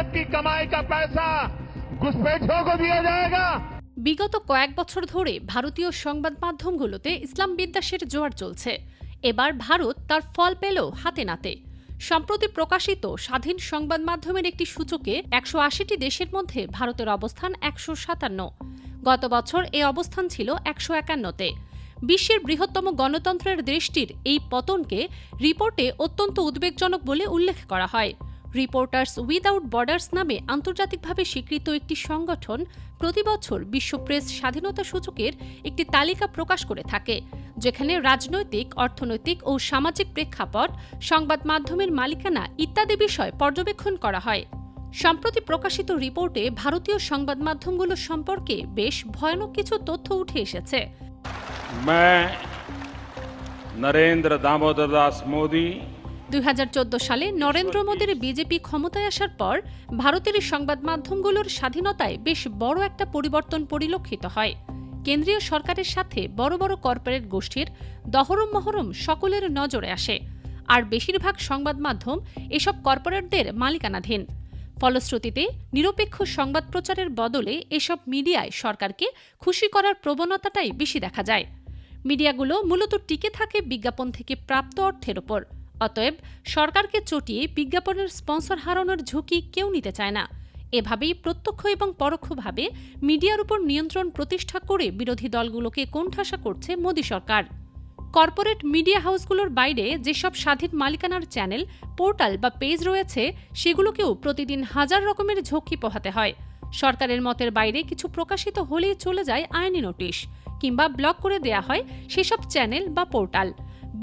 मेहनत की कमाई का पैसा घुसपैठियों को दिया जाएगा। বিগত কয়েক বছর ধরে ভারতীয় সংবাদ মাধ্যমগুলোতে ইসলাম বিদ্বেষের জোয়ার চলছে। এবার ভারত তার ফল পেল হাতে নাতে। সম্প্রতি প্রকাশিত স্বাধীন সংবাদ মাধ্যমের একটি সূচকে ১৮০টি দেশের মধ্যে ভারতের অবস্থান ১৫৭। গত বছর এই অবস্থান ছিল ১৫১তে। বিশ্বের বৃহত্তম গণতন্ত্রের দেশটির এই পতনকে রিপোর্টে অত্যন্ত উদ্বেগজনক বলে উল্লেখ করা হয়। রিপোর্টার্স উইদাউট বর্ডার্স নামে আন্তর্জাতিকভাবে স্বীকৃত একটি সংগঠন প্রতি বছর বিশ্ব প্রেস স্বাধীনতা সূচকের একটি তালিকা প্রকাশ করে থাকে, যেখানে রাজনৈতিক, অর্থনৈতিক ও সামাজিক প্রেক্ষাপট, সংবাদ মাধ্যমের মালিকানা ইত্যাদি বিষয় পর্যবেক্ষণ করা হয়। সম্প্রতি প্রকাশিত রিপোর্টে ভারতীয় সংবাদ মাধ্যমগুলো সম্পর্কে বেশ ভয়ানক কিছু তথ্য উঠে এসেছে। নরেন্দ্র দামোদর দাস মোদি ২০১৪ সালে নরেন্দ্র মোদীর বিজেপি ক্ষমতায় আসার পর ভারতের সংবাদ মাধ্যমগুলোর স্বাধীনতায় বেশ বড় একটা পরিবর্তন পরিলক্ষিত হয়। কেন্দ্রীয় সরকারের সাথে বড় বড় কর্পোরেট গোষ্ঠীর দহরম মহরম সকলের নজরে আসে, আর বেশিরভাগ সংবাদ মাধ্যম এসব কর্পোরেটদের মালিকানাধীন। ফলশ্রুতিতে নিরপেক্ষ সংবাদ প্রচারের বদলে এসব মিডিয়ায় সরকারকে খুশি করার প্রবণতাটাই বেশি দেখা যায়। মিডিয়াগুলো মূলত টিকে থাকে বিজ্ঞাপন থেকে প্রাপ্ত অর্থের ওপর। অতএব সরকারকে চটিয়ে বিজ্ঞাপনের স্পন্সর হারানোর ঝুঁকি কেউ নিতে চায় না। এভাবেই প্রত্যক্ষ এবং পরোক্ষভাবে মিডিয়ার উপর নিয়ন্ত্রণ প্রতিষ্ঠা করে বিরোধী দলগুলোকে কোণঠাসা করছে মোদী সরকার। কর্পোরেট মিডিয়া হাউসগুলোর বাইরে যেসব স্বাধীন মালিকানার চ্যানেল, পোর্টাল বা পেজ রয়েছে, সেগুলোকেও প্রতিদিন হাজার রকমের ঝক্কি পোহাতে হয়। সরকারের মতের বাইরে কিছু প্রকাশিত হলেই চলে যায় আইনি নোটিশ, কিংবা ব্লক করে দেয়া হয় সেসব চ্যানেল বা পোর্টাল।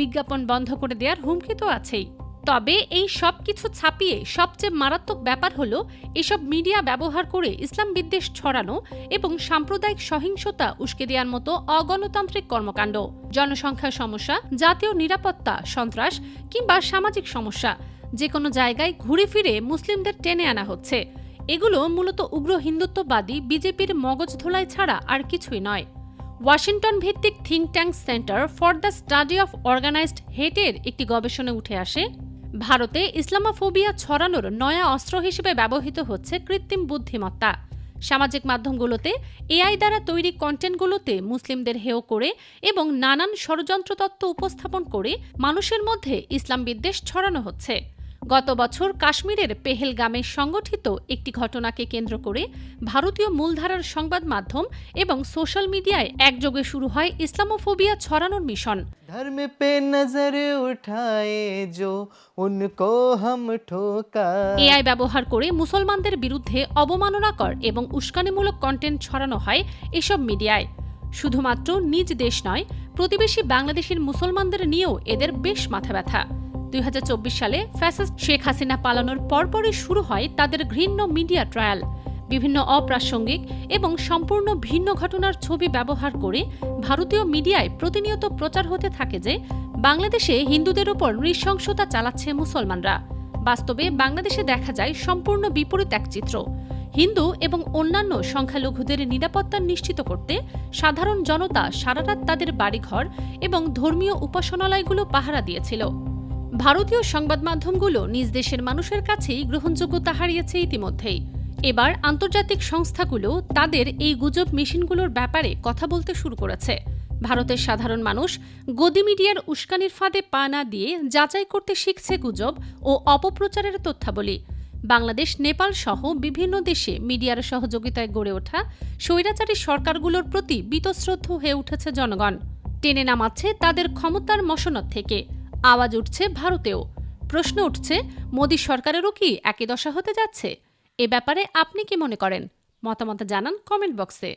বিজ্ঞাপন বন্ধ করে দেওয়ার হুমকি তো আছেই। তবে এই সব কিছু ছাপিয়ে সবচেয়ে মারাত্মক ব্যাপার হলো এসব মিডিয়া ব্যবহার করে ইসলাম বিদ্বেষ ছড়ানো এবং সাম্প্রদায়িক সহিংসতা উস্কে দেওয়ার মতো অগণতান্ত্রিক কর্মকাণ্ড। জনসংখ্যা সমস্যা, জাতীয় নিরাপত্তা, সন্ত্রাস কিংবা সামাজিক সমস্যা, যে কোনো জায়গায় ঘুরে ফিরে মুসলিমদের টেনে আনা হচ্ছে। এগুলো মূলত উগ্র হিন্দুত্ববাদী বিজেপির মগজ ধোলাই ছাড়া আর কিছুই নয়। ওয়াশিংটন ভিত্তিক think tank center for the study of organized হেটের একটি গবেষণায় উঠে আসে, ভারতে ইসলামোফোবিয়া ছড়ানোর নয়া অস্ত্র হিসেবে ব্যবহৃত হচ্ছে কৃত্রিম বুদ্ধিমত্তা। সামাজিক মাধ্যমগুলোতে এআই দ্বারা তৈরি কন্টেন্টগুলোতে মুসলিমদের হেয় করে এবং নানান ষড়যন্ত্র তত্ত্ব উপস্থাপন করে মানুষের মধ্যে ইসলাম বিদ্বেষ ছড়ানো হচ্ছে। গত বছর কাশ্মীরের পেহেলগামে সংগঠিত একটি ঘটনাকে কেন্দ্র করে ভারতীয় মূলধারার সংবাদ মাধ্যম এবং সোশ্যাল মিডিয়ায় একযোগে শুরু হয় ইসলামোফোবিয়া ছড়ানোর মিশন। ধর্ম পে নজর উঠায়ে জো উनको हम ठोका। এআই ব্যবহার করে মুসলমানদের বিরুদ্ধে অবমাননাকর এবং উস্কানিমূলক কন্টেন্ট ছড়ানো হয় এসব মিডিয়ায়। শুধুমাত্র নিজ দেশ নয়, প্রতিবেশী বাংলাদেশের মুসলমানদের নিয়েও এদের বেশ মাথা ব্যথা। ২০২৪ সালে ফ্যাসিস্ট শেখ হাসিনা পালানোর পরপরই শুরু হয় তাদের ঘৃণ্য মিডিয়া ট্রায়াল। বিভিন্ন অপ্রাসঙ্গিক এবং সম্পূর্ণ ভিন্ন ঘটনার ছবি ব্যবহার করে ভারতীয় মিডিয়ায় প্রতিনিয়ত প্রচার হতে থাকে যে বাংলাদেশে হিন্দুদের উপর নৃশংসতা চালাচ্ছে মুসলমানরা। বাস্তবে বাংলাদেশে দেখা যায় সম্পূর্ণ বিপরীত এক চিত্র। হিন্দু এবং অন্যান্য সংখ্যালঘুদের নিরাপত্তা নিশ্চিত করতে সাধারণ জনতা সারারাত তাদের বাড়িঘর এবং ধর্মীয় উপাসনালয়গুলো পাহারা দিয়েছিল। ভারতীয় সংবাদ মাধ্যমগুলো নিজ দেশের মানুষের কাছেই গ্রহণযোগ্যতা হারিয়েছে ইতিমধ্যেই। এবার আন্তর্জাতিক সংস্থাগুলো তাদের এই গুজব মেশিনগুলোর ব্যাপারে কথা বলতে শুরু করেছে। ভারতের সাধারণ মানুষ গদি মিডিয়ার উস্কানির ফাঁদে পা না দিয়ে যাচাই করতে শিখছে গুজব ও অপপ্রচারের তথ্যাবলী। বাংলাদেশ, নেপাল সহ বিভিন্ন দেশে মিডিয়ার সহযোগিতায় গড়ে ওঠা স্বৈরাচারী সরকারগুলোর প্রতি বীতশ্রদ্ধ হয়ে উঠেছে জনগণ। টেনে নামাচ্ছে তাদের ক্ষমতার মসনদ থেকে। আওয়াজ উঠছে ভারতেও। প্রশ্ন উঠছে, মোদী সরকারেরও কি একই দশা হতে যাচ্ছে? এ ব্যাপারে আপনি কি মনে করেন? মতামত জানান কমেন্ট বক্সে।